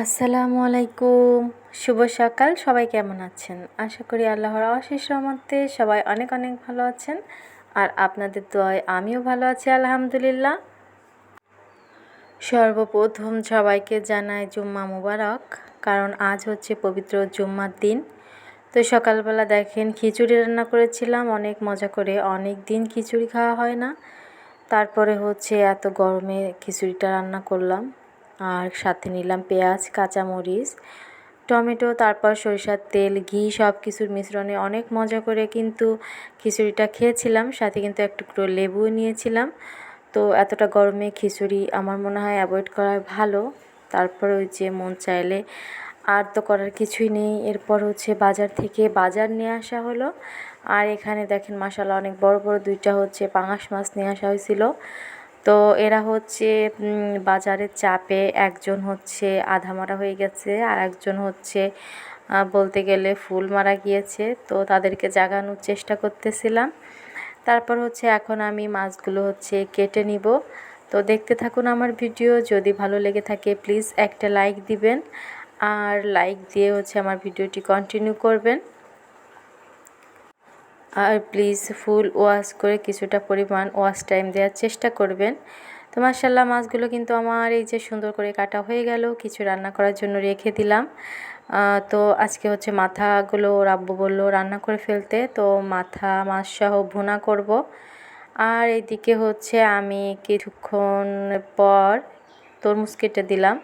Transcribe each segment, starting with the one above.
আসসালামু আলাইকুম। শুভ সকাল। সবাই কেমন আছেন? আশা করি আল্লাহর অশেষ রহমতে সবাই অনেক অনেক ভালো আছেন। আর আপনাদের দোয়ায় আমিও ভালো আছি আলহামদুলিল্লাহ। সর্বপ্রথম সবাইকে জানাই জুম্মা মুবারক, কারণ আজ হচ্ছে পবিত্র জুম্মার দিন। তো সকালবেলা দেখেন খিচুড়ি রান্না করেছিলাম অনেক মজা করে, অনেক দিন খিচুড়ি খাওয়া হয় না। তারপরে হচ্ছে এত গরমে খিচুড়িটা রান্না করলাম, আর সাথে নিলাম পেঁয়াজ, কাঁচামরিচ, টমেটো, তারপর সরিষার তেল, ঘি সব কিছুর মিশ্রণে অনেক মজা করে কিন্তু খিচুড়িটা খেয়েছিলাম। সাথে কিন্তু এক টুকরো লেবুও নিয়েছিলাম। তো এতটা গরমে খিচুড়ি আমার মনে হয় অ্যাভয়েড করাই ভালো। তারপর ওই যে মন চাইলে আর তো করার কিছুই নেই। এরপর হচ্ছে বাজার থেকে বাজার নিয়ে আসা হলো। আর এখানে দেখেন মাশাআল্লাহ অনেক বড় বড় দুইটা হচ্ছে পাঙাশ মাছ নিয়ে আসা হয়েছিল। তো এরা হচ্ছে বাজারের চাপে একজন হচ্ছে আধা মারা হয়ে গেছে, আর একজন হচ্ছে বলতে গেলে ফুল মারা গিয়েছে। তো তাদেরকে জাগানোর চেষ্টা করতেছিলাম। তারপর হচ্ছে এখন আমি মাছগুলো হচ্ছে কেটে নিব। তো দেখতে থাকুন আমার ভিডিও। যদি ভালো লেগে থাকে প্লিজ একটা লাইক দিবেন, আর লাইক দিয়ে হচ্ছে আমার ভিডিওটি কন্টিনিউ করবেন। আর প্লিজ ফুল ওয়াশ করে কিছুটা পরিমাণ ওয়াশ টাইম দেওয়ার চেষ্টা করবেন। তো মাশাআল্লাহ মাছগুলো কিন্তু আমার এই যে সুন্দর করে কাটা হয়ে গেল, কিছু রান্না করার জন্য রেখে দিলাম। তো আজকে হচ্ছে মাথাগুলো ওর আব্বু বললো রান্না করে ফেলতে, তো মাথা মাছ সহ ভুনা করব। আর এইদিকে হচ্ছে আমি কিছুক্ষণ পর তরমুজ কেটে দিলাম,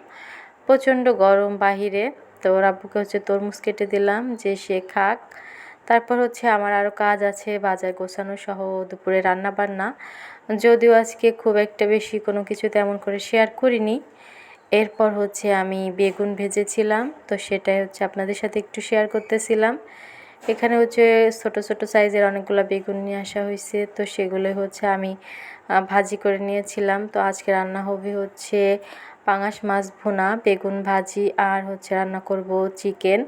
প্রচণ্ড গরম বাহিরে। তো ওর আব্বুকে হচ্ছে তরমুজ কেটে দিলাম যে সে খাক। তারপর হচ্ছে আমার আরও কাজ আছে, বাজার গোছানো সহ দুপুরে রান্না বান্না। যদিও আজকে খুব একটা বেশি কোনো কিছু তেমন করে শেয়ার করিনি। এরপর হচ্ছে আমি বেগুন ভেজেছিলাম, তো সেটাই হচ্ছে আপনাদের সাথে একটু শেয়ার করতেছিলাম। এখানে হচ্ছে ছোট ছোট সাইজের অনেকগুলো বেগুন নিয়ে আসা হয়েছে, তো সেগুলো হচ্ছে আমি ভাজি করে নিয়েছিলাম। তো আজকে রান্না হবে হচ্ছে পাঙাশ মাছ ভুনা, বেগুন ভাজি, আর হচ্ছে রান্না করব চিকেন।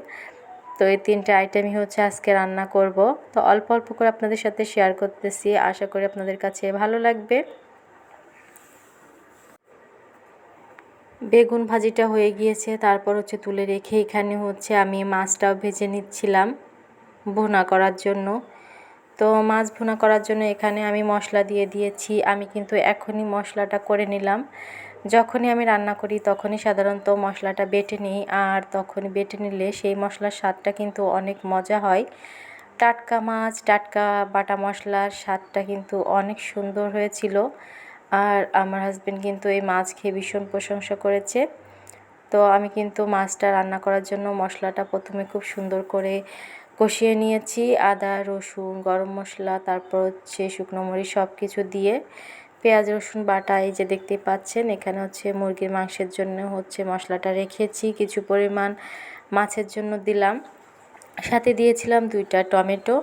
তো এই তিনটে আইটেমই হচ্ছে আজকে রান্না করব। তো অল্প অল্প করে আপনাদের সাথে শেয়ার করতেছি, আশা করি আপনাদের কাছে ভালো লাগবে। বেগুন ভাজিটা হয়ে গিয়েছে, তারপর হচ্ছে তুলে রেখে এখানে হচ্ছে আমি মাছটাও ভেজে নিচ্ছিলাম ভুনা করার জন্য। তো মাছ ভুনা করার জন্য এখানে আমি মশলা দিয়ে দিয়েছি। আমি কিন্তু এখনই মশলাটা করে নিলাম। যখনই আমি রান্না করি তখনই সাধারণত মশলাটা বেটে নিই, আর তখনই বেটে নিলে সেই মশলার স্বাদটা কিন্তু অনেক মজা হয়। টাটকা মাছ, টাটকা বাটা মশলার স্বাদটা কিন্তু অনেক সুন্দর হয়েছিল। আর আমার হাজবেন্ড কিন্তু এই মাছ খেয়ে ভীষণ প্রশংসা করেছে। তো আমি কিন্তু মাছটা রান্না করার জন্য মশলাটা প্রথমে খুব সুন্দর করে কষিয়ে নিয়েছি, আদা রসুন গরম মশলা, তারপর হচ্ছে শুকনো মরিচ সব কিছু দিয়ে পেঁয়াজ রসুন বাটা এই যে দেখতে পাচ্ছেন। এখানে হচ্ছে মুরগির মাংসের জন্য হচ্ছে মশলাটা রেখেছি, কিছু পরিমাণ মাছের জন্য দিলাম, সাথে দিয়েছিলাম দুইটা টমেটো।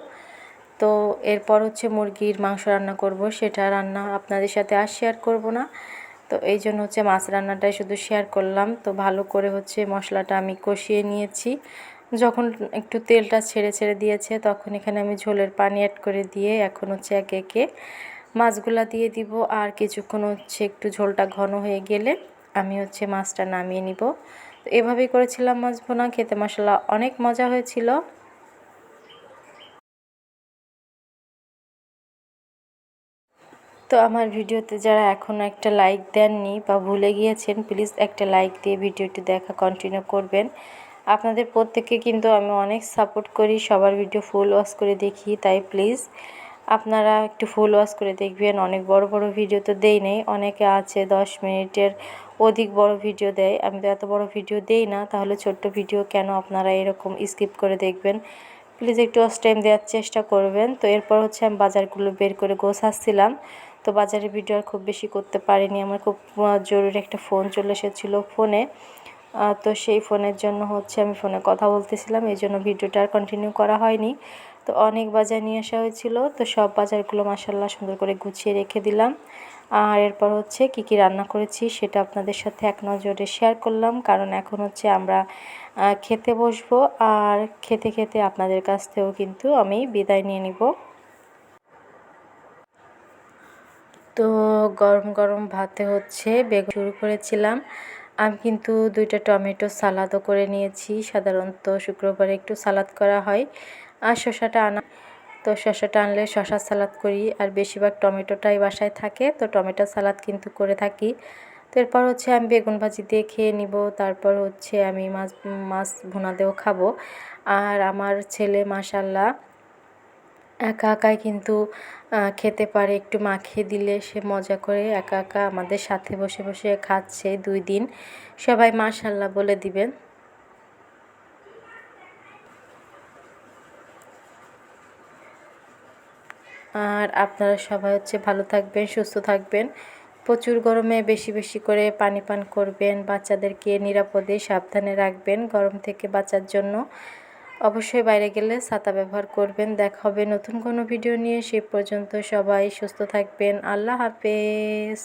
তো এরপর হচ্ছে মুরগির মাংস রান্না করব, সেটা রান্না আপনাদের সাথে আর শেয়ার করব না। তো এই জন্য হচ্ছে মাছ রান্নাটাই শুধু শেয়ার করলাম। তো ভালো করে হচ্ছে মশলাটা আমি কষিয়ে নিয়েছি। যখন একটু তেলটা ছেড়ে ছেড়ে দিয়েছে তখন এখানে আমি ঝোলের পানি অ্যাড করে দিয়ে এখন হচ্ছে একে একে মাছগুলা দিয়ে দিব। আর কিছুক্ষণ হচ্ছে একটু ঝোলটা ঘন হয়ে গেলে আমি হচ্ছে মাছটা নামিয়ে নিব। তো এভাবেই করেছিলাম মাছ ভুনা, খেতে মশলা অনেক মজা হয়েছিল। তো আমার ভিডিওতে যারা এখনও একটা লাইক দেননি বা ভুলে গিয়েছেন, প্লিজ একটা লাইক দিয়ে ভিডিওটি দেখা কন্টিনিউ করবেন। আপনাদের প্রত্যেককে কিন্তু আমি অনেক সাপোর্ট করি, সবার ভিডিও ফুল ওয়াচ করে দেখি, তাই প্লিজ আপনারা একটু ফুল ওয়াচ করে দেখবেন। অনেক বড় বড় ভিডিও তো দেই নেই, অনেকে আছে 10 মিনিটের অধিক বড় ভিডিও দেয়, আমি তো এত বড় ভিডিও দেই না। তাহলে ছোট্ট ভিডিও কেন আপনারা এরকম স্কিপ করে দেখবেন? প্লিজ একটু ওয়াচ টাইম দেওয়ার চেষ্টা করবেন। তো এরপর হচ্ছে আমি বাজারগুলো বের করে গোছাচ্ছিলাম। তো বাজারের ভিডিও আর খুব বেশি করতে পারিনি, আমার খুব জরুরি একটা ফোন চলে এসেছিলো ফোনে। তো সেই ফোনের জন্য হচ্ছে আমি ফোনে কথা বলতেছিলাম, এই জন্য ভিডিওটা আর কন্টিনিউ করা হয়নি। তো অনেক বাজার নিয়ে আসা হয়েছিল, তো সব বাজারগুলো মাশাআল্লাহ সুন্দর করে গুছিয়ে রেখে দিলাম। আর এরপর হচ্ছে কি কি রান্না করেছি সেটা আপনাদের সাথে এক নজরে শেয়ার করলাম, কারণ এখন হচ্ছে আমরা খেতে বসবো। আর খেতে খেতে আপনাদের কাছ থেকেও কিন্তু আমি বিদায় নিয়ে নিব। তো গরম গরম ভাতে হচ্ছে বেগুন শুরু করেছিলাম। আমি কিন্তু 2টা টমেটো সালাদও করে নিয়েছি। সাধারণত শুক্রবারে একটু সালাদ করা হয়। আর শসাটা আনলে শসার সালাদ করি, আর বেশিরভাগ টমেটোটাই বাসায় থাকে, তো টমেটো সালাদ কিন্তু করে থাকি। তো এরপর হচ্ছে আমি বেগুন ভাজি দিয়ে খেয়ে নিব। তারপর হচ্ছে আমি মাছ ভুনা দিয়েও খাবো। আর আমার ছেলে মাশাল্লাহ একা একাই কিন্তু খেতে পারে, একটু মাখিয়ে দিলে সে মজা করে একা একা আমাদের সাথে বসে বসে খাচ্ছে 2 দিন। সবাই মাশাল্লাহ বলে দিবেন। আর আপনারা সবাই হচ্ছে ভালো থাকবেন, সুস্থ থাকবেন। প্রচুর গরমে বেশি বেশি করে পানি পান করবেন, বাচ্চাদেরকে নিরাপদে সাবধানে রাখবেন গরম থেকে বাঁচার জন্য। অবশ্যই বাইরে গেলে ছাতা ব্যবহার করবেন। দেখা হবে নতুন কোনো ভিডিও নিয়ে। সে পর্যন্ত সবাই সুস্থ থাকবেন। আল্লাহ হাফেজ।